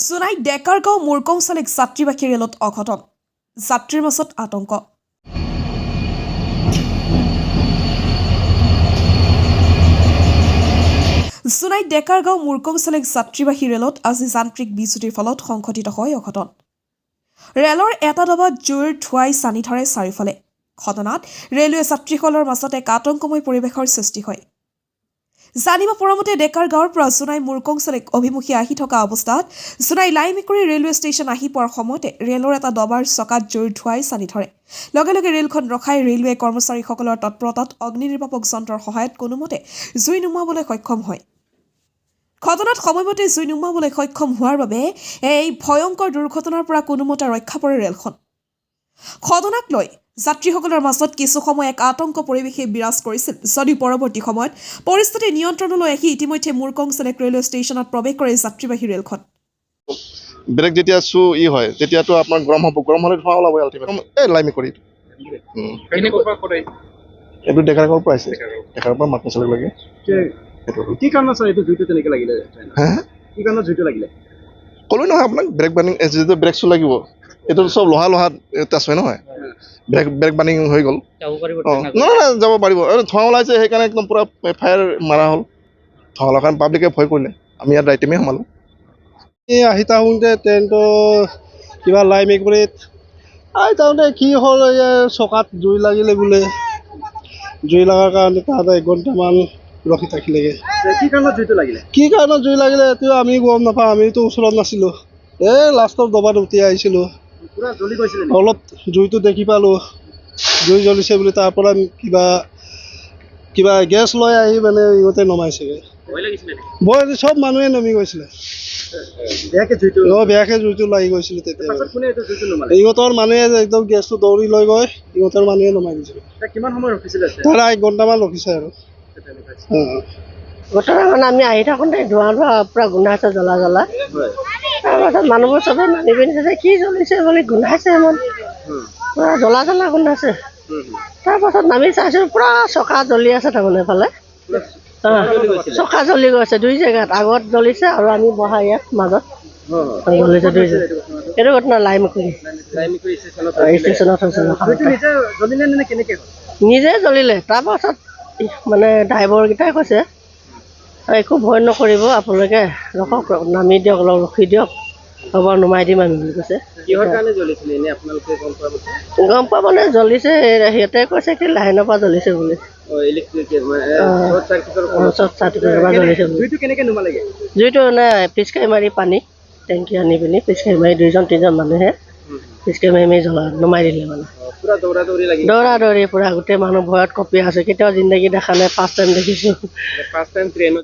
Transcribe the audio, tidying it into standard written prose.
জোনাইত ডেকাৰগাঁও মুৰকংচালিক যাত্ৰীবাহী ৰেলত অঘটন যাত্ৰীৰ মাজত আতংক জোনাইত ডেকাৰগাঁও মুৰকংচালিক যাত্ৰীবাহী ৰেলত আজি যান্ত্ৰিক বিজুতিৰ ফলত সংঘটিত হয় অঘটন ৰেলৰ এটা ডবাত জুইৰ ধোঁৱাই চানি ধৰে চাৰিওফালে ঘটনাত ৰেলৱে যাত্ৰীসকলৰ মাজত এক আতংকময় পৰিৱেশৰ সৃষ্টি হয় জানিব পৰামতে ডেকাৰগাঁৱৰ পৰা জোনাই মুৰকংচালিক অভিমুখী আহি থকা অৱস্থাত জোনাই লাইমিকুৰি ৰেলৱে ষ্টেচন আহি পোৱাৰ সময়তে ৰেলৰ এটা ডবাৰ চকাত জুইৰ ধোঁৱাই চানি ধৰে লগে লগে ৰেলখন ৰখাই ৰেলৱে কৰ্মচাৰীসকলৰ তৎপৰতাত অগ্নি নিৰ্বাপক যন্ত্ৰৰ সহায়ত কোনোমতে জুই নুমুৱাবলৈ সক্ষম হয় ঘটনাত সময়মতে জুই নুমুৱাবলৈ সক্ষম হোৱাৰ বাবে এই ভয়ংকৰ দুৰ্ঘটনাৰ পৰা কোনোমতে ৰক্ষা পৰে ৰেলখন ঘটনাক লৈ যাত্ৰীসকলৰ মাজত কিছু সময় এক আতংক পৰিৱেশে বিৰাজ কৰিছিল যদিও পৰৱৰ্তী সময়ত পৰিস্থিতি নিয়ন্ত্ৰণলৈ আহি ইতিমধ্যে মুৰকংচালিক ৰেলৱে ষ্টেচনত প্ৰৱেশ কৰে যাত্ৰীবাহী ৰেলখন ব্ৰেক যেতিয়া হয় তেতিয়াতো আপোনাৰ গৰম হ'লে ধোঁৱা ওলাব আল্টিমেট এই লাইমি কৰি এইটো ডেকাৰগাঁৱৰ পৰা আহিছে ডেকাৰৰ পৰা মাতমচালিক লাগে কি কাৰণ আছে এইটো জুইটো তেনেকৈ লাগিলে কি কাৰণত জুইটো লাগিলে ক'লোৱে নহয় আপোনাক ব্ৰেক বাৰ্ণিং যিটো ব্ৰেক শ্বু লাগিব এইটো চব লোহা টাচ হয় নহয় ব্ৰেক বাৰ্ণিং হৈ গ'ল নহয় যাব পাৰিব ধোঁৱা ওলাইছে সেইকাৰণে একদম পূৰা ফায়াৰ মাৰা হ'ল ধোঁৱা ওলোৱাৰ কাৰণে পাব্লিকে ভয় কৰিলে আমি ইয়াত ৰাইট টাইমে সোমালোঁ এই আহি থাকোঁতে ট্ৰেইনটো কিবা লাইমিকুৰিত আহি থাকোঁতে কি হ'ল চকাত জুই লাগিলে বোলে জুই লগাৰ কাৰণে তাহাঁতে 1 ঘণ্টামান ৰখি থাকিলেগৈ কি কাৰণত জুইটো লাগিলে কি কাৰণত জুই লাগিলে এইটো আমি গম নাপাওঁ আমিতো ওচৰত নাছিলোঁ লাষ্টৰ দবাত উঠি আহিছিলোঁ পুৰা জ্বলি গৈছিলে অলপ জুইটো দেখি পালোঁ জুই জ্বলিছে বুলি তাৰ পৰা কিবা গেছ লৈ আহি মানে ইহঁতে নমাইছেগৈ ভয় চব মানুহে নমি গৈছিলে বেয়াকৈ জুইটো লাগি গৈছিলে তেতিয়া ইহঁতৰ মানুহে একদম গেছটো দৌৰি লৈ গৈ ইহঁতৰ মানুহে নমাই দিছিলে কিমান সময় ৰখিছিলে তাৰ 1 ঘণ্টামান ৰখিছে আৰু ঘটনা মানে আমি আহি থাকোঁতে ধোঁৱা পূৰা গোন্ধাইছে জ্বলা তাৰপাছত মানুহবোৰ চবেই মানি পিন্ধিছে কি জ্বলিছে বুলি গোন্ধাইছে ইমান পূৰা জ্বলা গোন্ধাইছে তাৰপাছত নামি চাইছোঁ পূৰা চকা জ্বলি আছে তাৰমানে এইফালে চকা জ্বলি গৈছে 2 জেগাত আগত জ্বলিছে আৰু আমি বহা ইয়াত মাজত জ্বলিছে 2 জেগাত এইটো ঘটনা লাইমিকুৰি ষ্টেচনত নিজে জ্বলিলে তাৰপাছত মানে ড্ৰাইভাৰকেইটাই কৈছে একো ভয় নকৰিব আপোনালোকে ৰখক নামি দিয়ক অলপ ৰখি দিয়ক হ'ব নমাই দিম আমি বুলি কৈছে গম পোৱা মানে জ্বলিছে সিহঁতে কৈছে কি লাইনৰ পৰা জ্বলিছে বুলি শ্বৰ্ট চাৰ্কিটৰ পৰা জ্বলিছে জুইটো মানে পিচকাৰি মাৰি পানী টেংকি আনি পিনি পিচকাৰি মাৰি 2-3জন মানুহে পিচকাৰি মাৰি নমাই দিলে মানে দৌৰা দৌৰি পূৰা গোটেই মানুহ ভয়ত কঁপি আছে কেতিয়াও জিন্দগী দেখা নাই ফাৰ্ষ্ট টাইম দেখিছোঁ